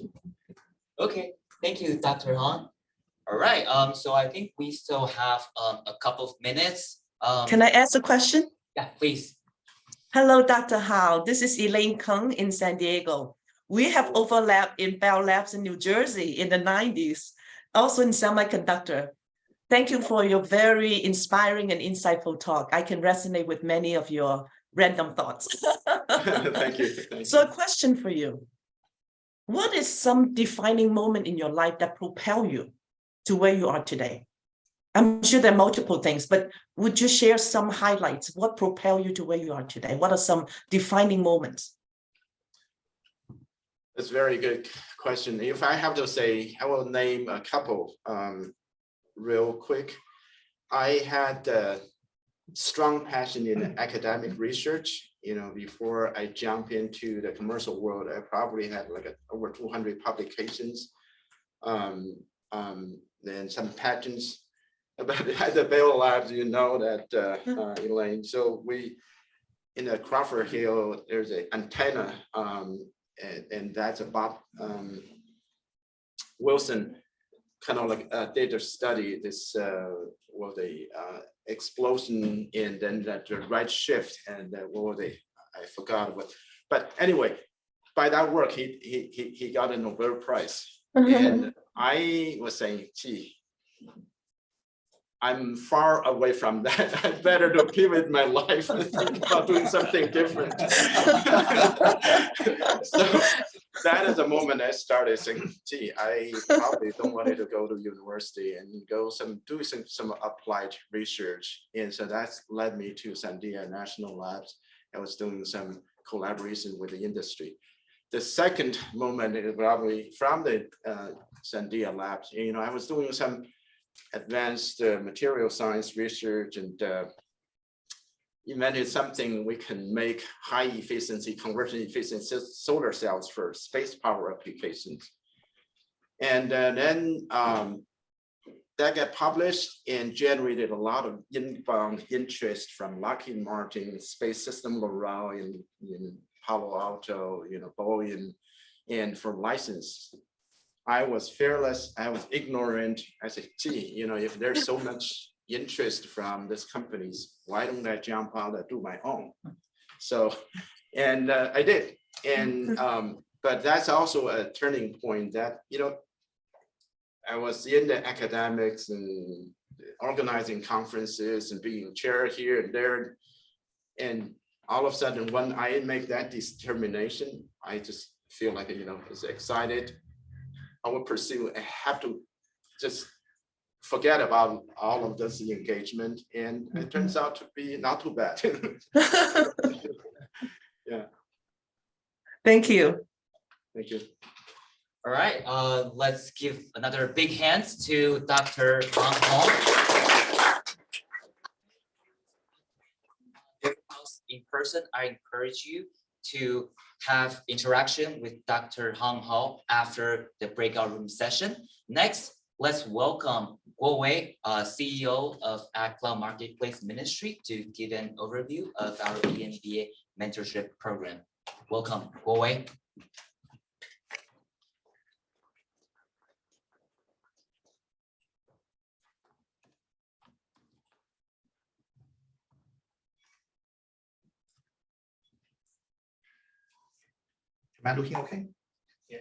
Okay, thank you, Dr. Hong. All right, so I think we still have a couple of minutes. Can I ask a question? Yeah, please. Hello, Dr. Hao. This is Elaine Kung in San Diego. We have overlapped in Bell Labs in New Jersey in the 90s, also in semiconductor. Thank you for your very inspiring and insightful talk. I can resonate with many of your random thoughts. Thank you. So a question for you. What is some defining moment in your life that propelled you to where you are today? I'm sure there are multiple things, but would you share some highlights? What propelled you to where you are today? What are some defining moments? That's a very good question. If I have to say, I will name a couple real quick. I had a strong passion in academic research. Before I jump into the commercial world, I probably had like over 200 publications, then some patents. But at the Bell Labs, that, Elaine. So we, in the Crawford Hill, there's an antenna, and that's Bob Wilson kind of like did a study. This was the explosion, and then the right shift, and what were they? I forgot what. But anyway, by that work, he got a Nobel Prize, and I was saying, gee, I'm far away from that. I better to pivot my life and think about doing something different. So that is the moment I started saying, gee, I probably don't want to go to university and do some applied research. And so that's led me to Sandia National Labs. I was doing some collaboration with the industry. The second moment is probably from the Sandia Labs. I was doing some advanced material science research and invented something we can make high efficiency, conversion efficiency solar cells for space power applications. And then that got published and generated a lot of inbound interest from Lockheed Martin, Space System Loral in Palo Alto, Boeing, and for license. I was fearless, I was ignorant. I said, gee, if there's so much interest from these companies, why don't I jump out and do my own? So, and I did. And, but that's also a turning point that, I was in the academics and organizing conferences and being chair here and there. And all of a sudden, when I make that determination, I just feel like, it's excited. I will pursue. I have to just forget about all of this engagement. And it turns out to be not too bad. Yeah. Thank you. Thank you. All right, let's give another big hand to Dr. Hong Hong. If in person, I encourage you to have interaction with Dr. Hong Hong after the breakout room session. Next, let's welcome Guo Wei, CEO of AXTI Marketplace Ministry, to give an overview of our EMBA mentorship program. Welcome, Guo Wei. Am I looking okay? Yeah.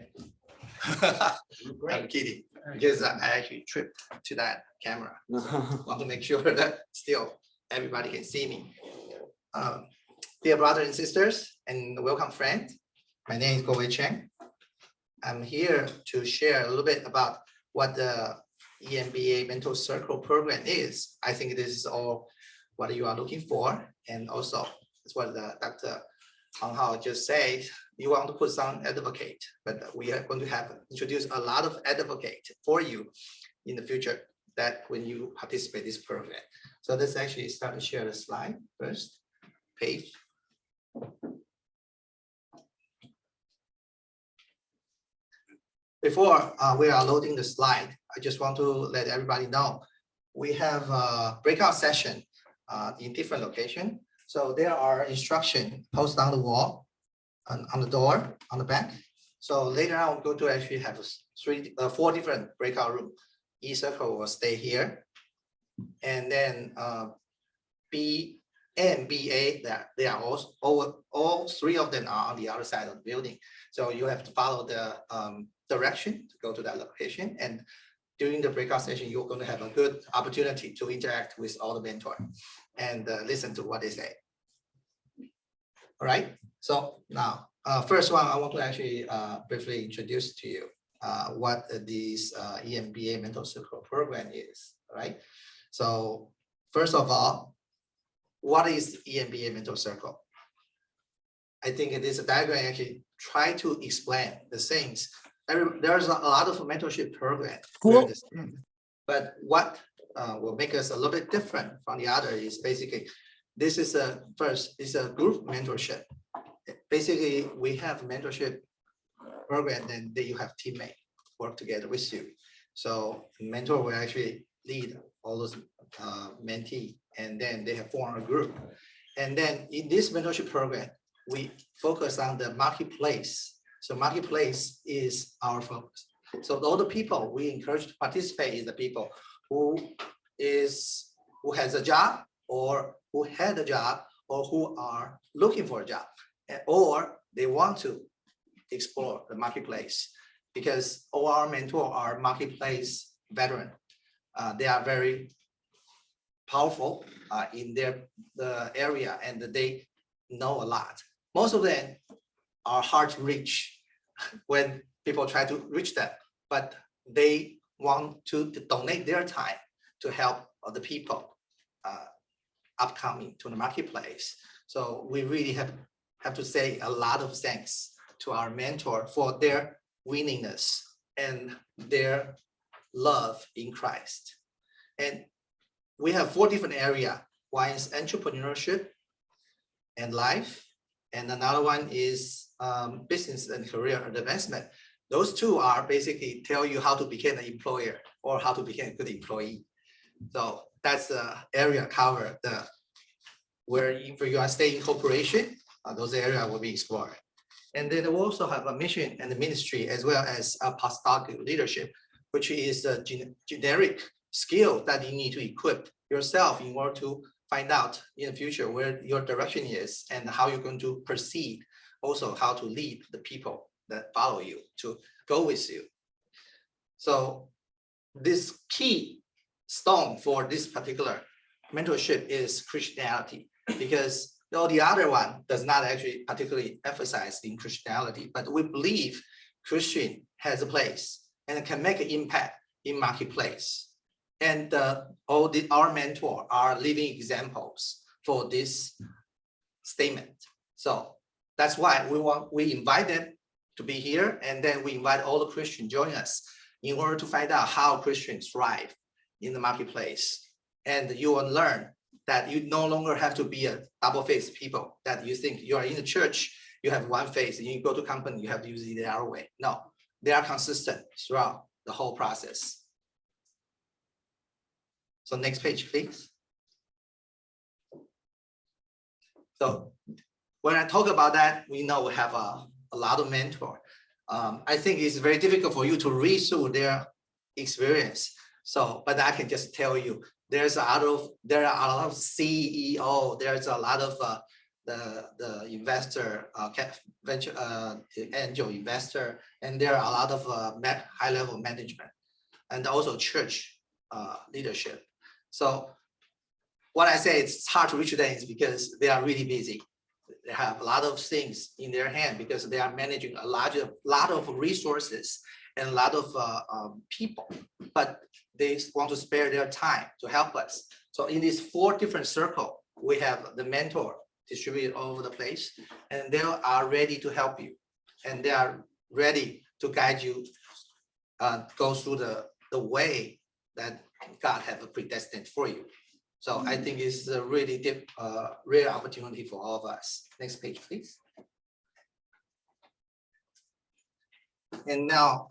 I'm kidding, because I actually tripped to that camera. Want to make sure that still everybody can see me. Dear brothers and sisters, and welcome friends. My name is Guo Wei Cheng. I'm here to share a little bit about what the EMBA Mentor Circle program is. I think this is all what you are looking for, and also it's what Dr. Hong Hao just said. You want to put some advocate, but we are going to introduce a lot of advocate for you in the future that when you participate in this program. So let's actually start to share the slide first, page. Before we are loading the slide, I just want to let everybody know we have a breakout session in different locations. So there are instructions posted on the wall, on the door, on the back. So later on, we're going to actually have 4 different breakout rooms. E circle will stay here. And then B and BA, they are all 3 of them are on the other side of the building. So you have to follow the direction to go to that location. And during the breakout session, you're going to have a good opportunity to interact with all the mentors and listen to what they say. All right. So now, first one, I want to actually briefly introduce to you what this EMBA Mentor Circle program is. All right. So first of all, what is EMBA Mentor Circle? I think this diagram actually try to explain the things. There's a lot of mentorship programs, cool. But what will make us a little bit different from the other is basically, this is first, it's a group mentorship. Basically, we have mentorship program, and then you have teammates work together with you. So mentor will actually lead all those mentee, and then they have formed a group. And then in this mentorship program, we focus on the marketplace. So marketplace is our focus. So all the people we encourage to participate is the people who has a job, or who had a job, or who are looking for a job, or they want to explore the marketplace, because all our mentors are marketplace veterans. They are very powerful in the area, and they know a lot. Most of them are hard to reach when people try to reach them, but they want to donate their time to help other people upcoming to the marketplace. So we really have to say a lot of thanks to our mentor for their willingness and their love in Christ. And we have 4 different areas. One is entrepreneurship and life, and another one is business and career advancement. Those two are basically tell you how to become an employer or how to become a good employee. So that's the area covered. Where if you are staying in corporation, those areas will be explored. And then we also have a mission and the ministry as well as a postdoc leadership, which is a generic skill that you need to equip yourself in order to find out in the future where your direction is and how you're going to proceed. Also how to lead the people that follow you to go with you. So this key stone for this particular mentorship is Christianity, because all the other one does not actually particularly emphasize in Christianity, but we believe Christian has a place and can make an impact in marketplace. And our mentor are living examples for this statement. So that's why we invite them to be here, and then we invite all the Christians join us in order to find out how Christians thrive in the marketplace. And you will learn that you no longer have to be a double-faced people, that you think you are in the church, you have one face, and you go to company, you have to use it the other way. No, they are consistent throughout the whole process. So next page, please. So when I talk about that, we know we have a lot of mentor. I think it's very difficult for you to read through their experience. So, but I can just tell you, there are a lot of CEO, there's a lot of the investor, venture angel investor, and there are a lot of high-level management, and also church leadership. So what I say it's hard to reach them is because they are really busy. They have a lot of things in their hand because they are managing a lot of resources and a lot of people, but they want to spare their time to help us. So in these 4 different circles, we have the mentor distributed all over the place, and they are ready to help you, and they are ready to guide you, go through the way that God has predestined for you. So I think it's a really rare opportunity for all of us. Next page, please. And now,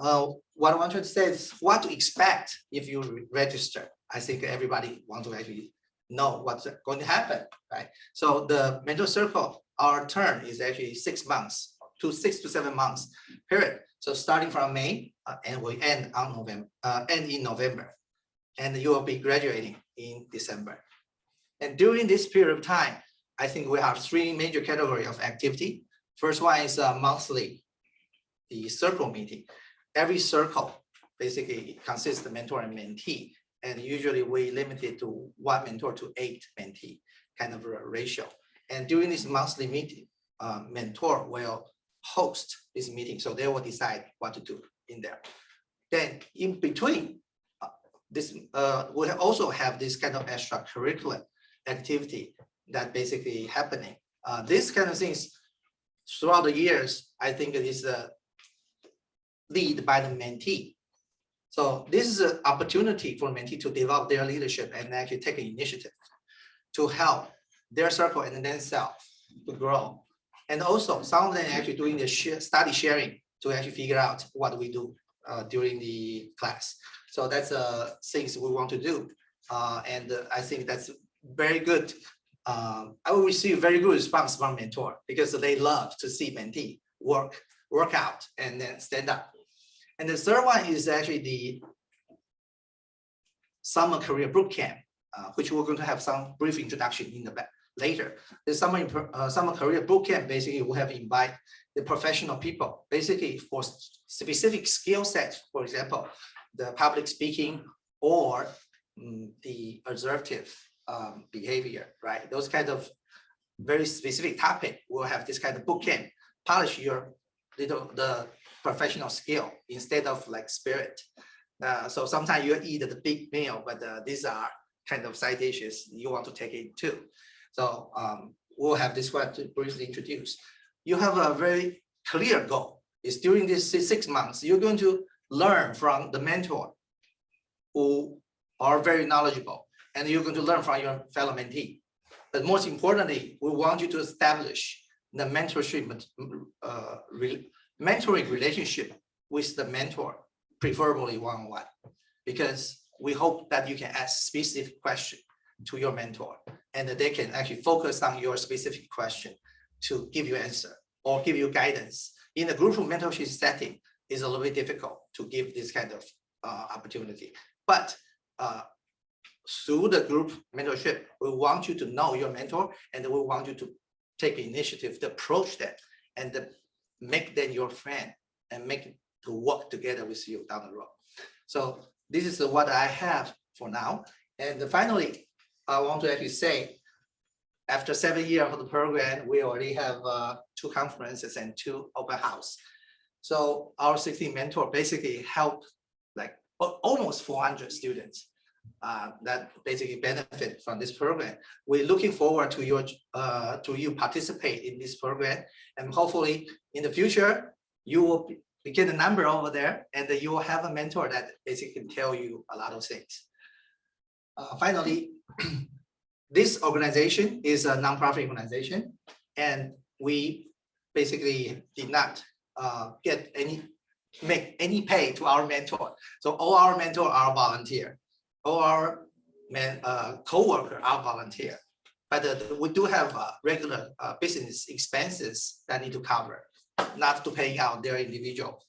what I want to say is what to expect if you register. I think everybody wants to actually know what's going to happen, right? So the mentor circle, our term is actually 6 months to 6 to 7 months period. So starting from May and we end on November, end in November, and you will be graduating in December. And during this period of time, I think we have 3 major categories of activity. First one is monthly, the circle meeting. Every circle basically consists of mentor and mentee, and usually we limit it to 1 mentor to 8 mentee, kind of a ratio. And during this monthly meeting, mentor will host this meeting, so they will decide what to do in there. Then in between, this we also have this kind of extracurricular activity that basically happening. This kind of things throughout the years, I think it is lead by the mentee. So this is an opportunity for mentee to develop their leadership and actually take an initiative to help their circle and themselves to grow. And also some of them actually doing the study sharing to actually figure out what we do during the class. So that's things we want to do. And I think that's very good. I will receive very good response from mentor because they love to see mentee work out and then stand up. And the third one is actually the summer career boot camp, which we're going to have some brief introduction in the back later. The summer career boot camp basically will have invite the professional people, basically for specific skill sets, for example, the public speaking or the assertive behavior, right? Those kind of very specific topic will have this kind of boot camp, polish your the professional skill instead of like spirit. So sometimes you eat the big meal, but these are kind of side dishes you want to take it too. So we'll have this one to briefly introduce. You have a very clear goal. It's during these 6 months, you're going to learn from the mentor who are very knowledgeable, and you're going to learn from your fellow mentee. But most importantly, we want you to establish the mentorship mentoring relationship with the mentor, preferably one-on-one, because we hope that you can ask specific question to your mentor, and that they can actually focus on your specific question to give you answer or give you guidance. In a group mentorship setting, it's a little bit difficult to give this kind of opportunity. But through the group mentorship, we want you to know your mentor, and we want you to take initiative to approach them and make them your friend and make to work together with you down the road. So this is what I have for now. And finally, I want to actually say, after 7 years of the program, we already have 2 conferences and 2 open house. So our 16 mentor basically helped like almost 400 students that basically benefit from this program. We're looking forward to you participate in this program, and hopefully in the future you will get a number over there, and you will have a mentor that basically can tell you a lot of things. Finally, this organization is a nonprofit organization, and we basically did not make any pay to our mentor. So all our mentor are volunteer. All our co-worker are volunteer. But we do have regular business expenses that need to cover, not to pay out their individual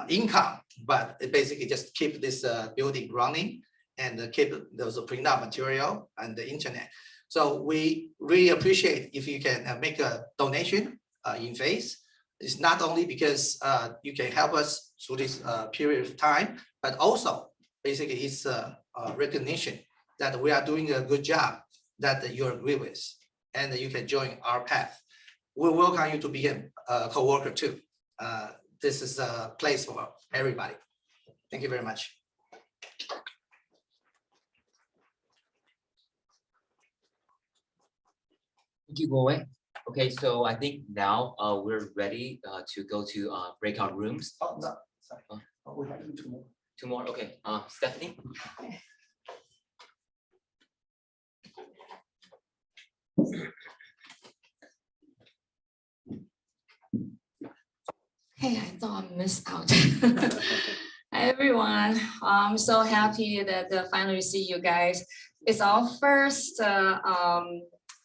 income, but it basically just keep this building running and keep those printout material and the internet. So we really appreciate if you can make a donation in phase. It's not only because you can help us through this period of time, but also basically it's a recognition that we are doing a good job that you agree with, and you can join our path. We welcome you to be a co-worker too. This is a place for everybody. Thank you very much. Thank you, Guowei. Okay, so I think now we're ready to go to breakout rooms. Oh, no, sorry. We have 2 more. 2 more, okay. Stephanie? Hey, I thought I missed out. Hi, everyone. I'm so happy that finally see you guys. It's our first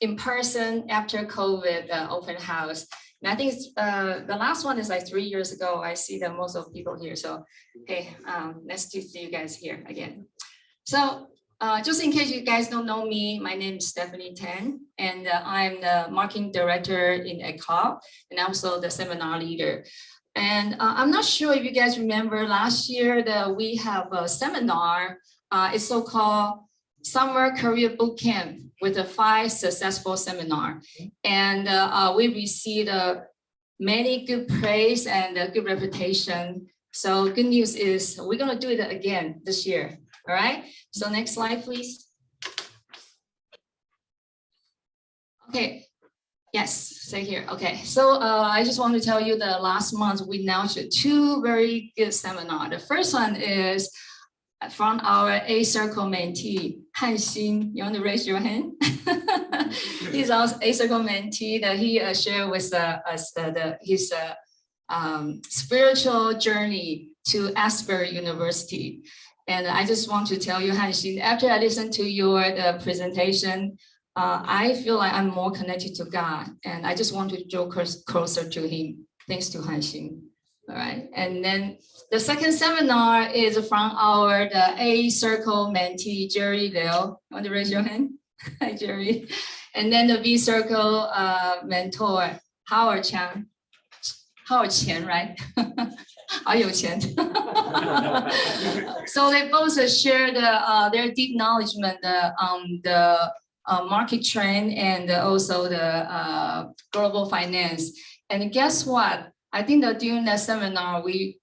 in person after COVID open house. And I think it's, the last one is like 3 years ago. I see that most of people here. So, hey, nice to see you guys here again. So, just in case you guys don't know me, my name is Stephanie Tan, and I'm the marketing director in Emcore and also the seminar leader. And I'm not sure if you guys remember last year that we have a seminar. It's so-called Summer Career Bootcamp with the 5 successful seminar. And we received many good praise and good reputation. So good news is we're gonna do it again this year. All right, so next slide, please. Okay, yes, stay here. Okay, so I just want to tell you that last month we announced 2 very good seminars. The first one is from our A Circle mentee, Han Xin. You want to raise your hand? He's our A Circle mentee that he shared with us his spiritual journey to Asbury University. And I just want to tell you, Han Xin, after I listened to your presentation, I feel like I'm more connected to God, and I just want to draw closer to Him. Thanks to Han Xin. All right, and then the second seminar is from the A Circle mentee, Jerry Liu. Want to raise your hand? Hi, Jerry. And then the B Circle mentor, Howard Chen. Howard Chen, right? So they both shared their deep knowledge on the market trend and also the global finance. And guess what? I think that during that seminar, we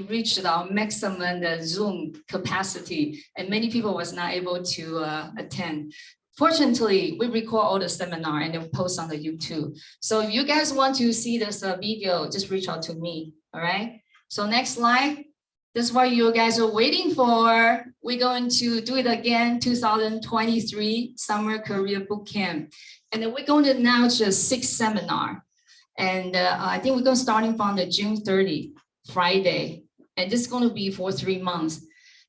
reached our maximum Zoom capacity, and many people was not able to attend. Fortunately, we record all the seminar and then post on the YouTube. So if you guys want to see this video, just reach out to me. All right. So next slide. This is what you guys are waiting for. We're going to do it again, 2023 Summer Career Bootcamp. And then we're going to announce a 6th seminar. And I think we're going to starting from the June 30. Friday, and this is going to be for 3 months.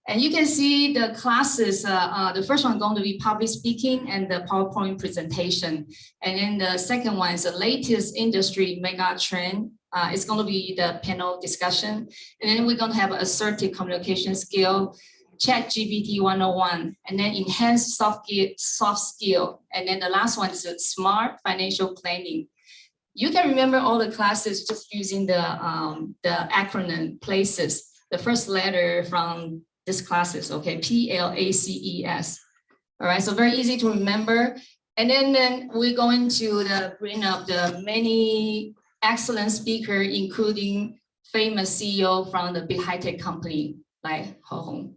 And you can see the classes, the first one going to be public speaking and the PowerPoint presentation. And then the second one is the latest industry mega trend. It's going to be the panel discussion. And then we're going to have assertive communication skill, ChatGPT 101, and then enhanced soft skill. And then the last one is smart financial planning. You can remember all the classes just using the acronym PLACES, the first letter from this classes, okay, PLACES. All right, so very easy to remember. And then we're going to bring up the many excellent speaker, including famous CEO from the big high-tech company like Ho Hong.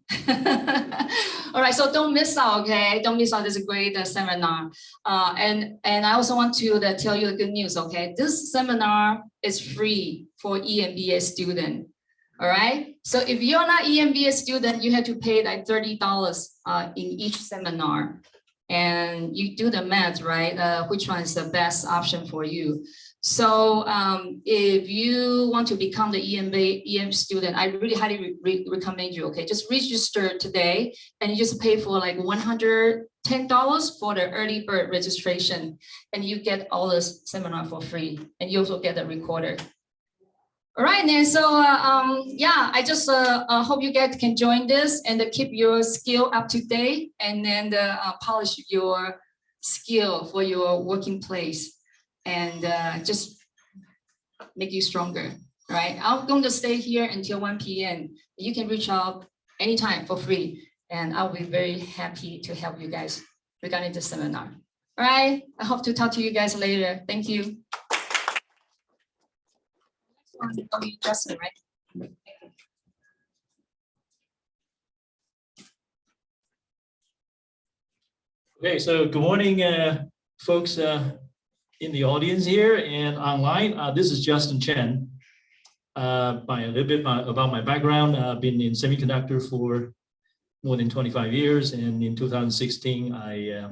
All right, so don't miss out, okay? Don't miss out this great seminar. And I also want to tell you the good news, okay? This seminar is free for EMBA student. All right, so if you're not EMBA student, you have to pay like $30 in each seminar, and you do the math, right? Which one is the best option for you? So if you want to become the EMBA student, I really highly recommend you. Okay, just register today, and you just pay for like $110 for the early bird registration, and you get all this seminar for free, and you also get a recorder. All right, then, so yeah, I just hope you guys can join this and keep your skill up to date, and then polish your skill for your working place, and just make you stronger, right? I'm going to stay here until 1 p.m. You can reach out anytime for free, and I'll be very happy to help you guys regarding this seminar. All right, I hope to talk to you guys later. Thank you. Justin, right? Okay, so good morning, folks in the audience here and online. This is Justin Chen. By a little bit about my background, I've been in semiconductor for more than 25 years, and in 2016, I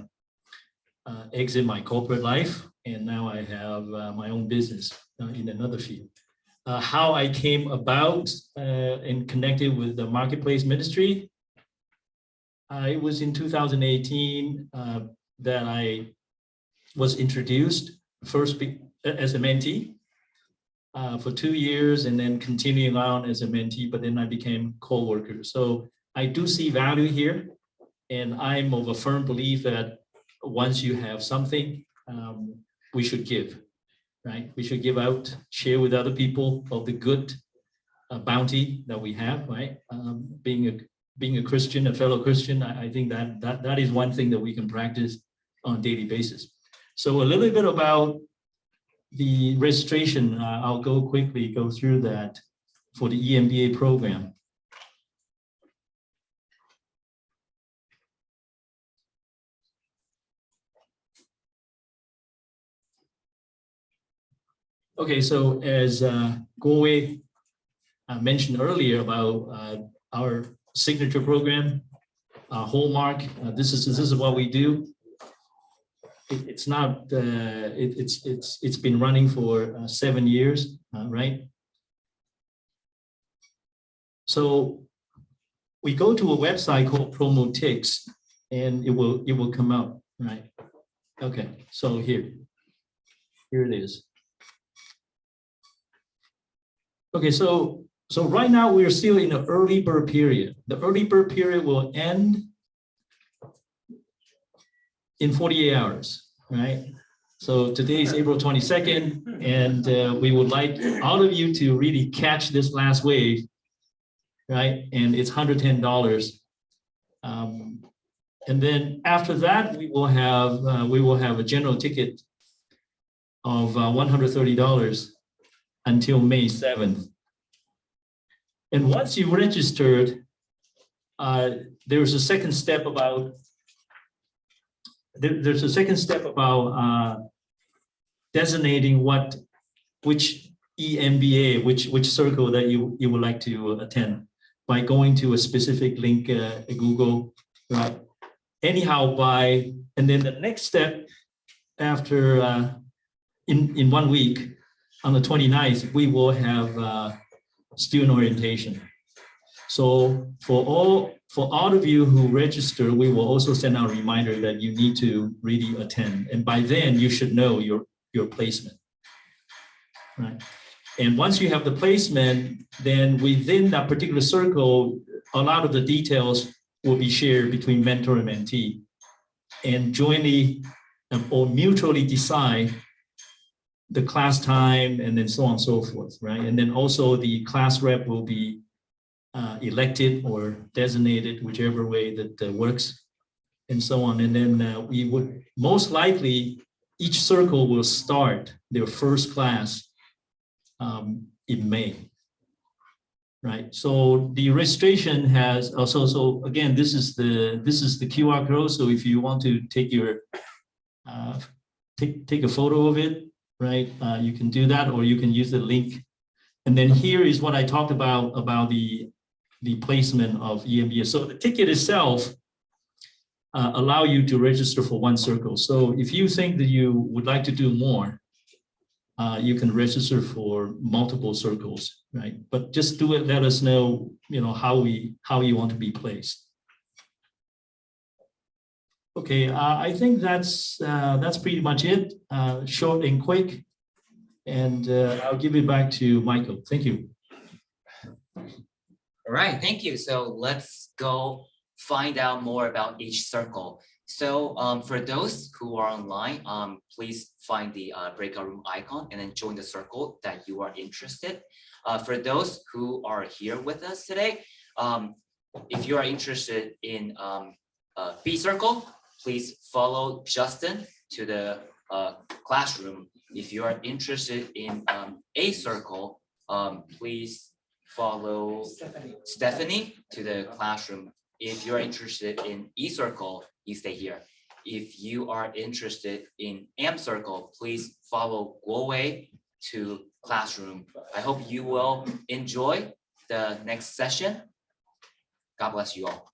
exit my corporate life, and now I have my own business in another field. How I came about and connected with the marketplace ministry. It was in 2018 that I was introduced first as a mentee for 2 years, and then continuing on as a mentee, but then I became co-worker. So I do see value here, and I'm of a firm belief that once you have something, we should give. Right? We should give out, share with other people of the good bounty that we have, right? Being a Christian, a fellow Christian, I think that is one thing that we can practice on a daily basis. So a little bit about the registration. I'll go through that for the EMBA program. Okay, so as Goe mentioned earlier about our signature program, hallmark, this is what we do. It's not it's been running for 7 years, right? So we go to a website called Promotix, and it will come out, right? Okay, so here it is. Okay, so right now we're still in the early bird period. The early bird period will end in 48 hours, right? So today is April 22nd, and we would like all of you to really catch this last wave, right? And it's $110. And then after that, we will have a general ticket of $130 until May 7th. And once you registered, there's a second step about designating which EMBA, which circle that you would like to attend by going to a specific link at Google, right? Anyhow, and then the next step after in 1 week, on the 29th, we will have student orientation. So for all of you who register, we will also send out a reminder that you need to really attend. And by then you should know your placement, right? And once you have the placement, then within that particular circle, a lot of the details will be shared between mentor and mentee, and jointly or mutually decide the class time and then so on and so forth, right? And then also the class rep will be elected or designated, whichever way that works, and so on. And then we would most likely, each circle will start their first class in May, right? So the registration has also, so again, this is the QR code. So if you want to take your take a photo of it, right? You can do that, or you can use the link. And then here is what I talked about the placement of EMBA. So the ticket itself allow you to register for one circle. So if you think that you would like to do more, you can register for multiple circles, right? But just do it. Let us know, how you want to be placed. Okay, I think that's pretty much it. Short and quick, and I'll give it back to Michael. Thank you. All right, thank you. So let's go find out more about each circle. So for those who are online, please find the breakout room icon and then join the circle that you are interested. For those who are here with us today, if you are interested in B circle, please follow Justin to the classroom. If you are interested in A circle, please follow Stephanie to the classroom. If you're interested in E circle, you stay here. If you are interested in M circle, please follow Guowei to classroom. I hope you will enjoy the next session. God bless you all.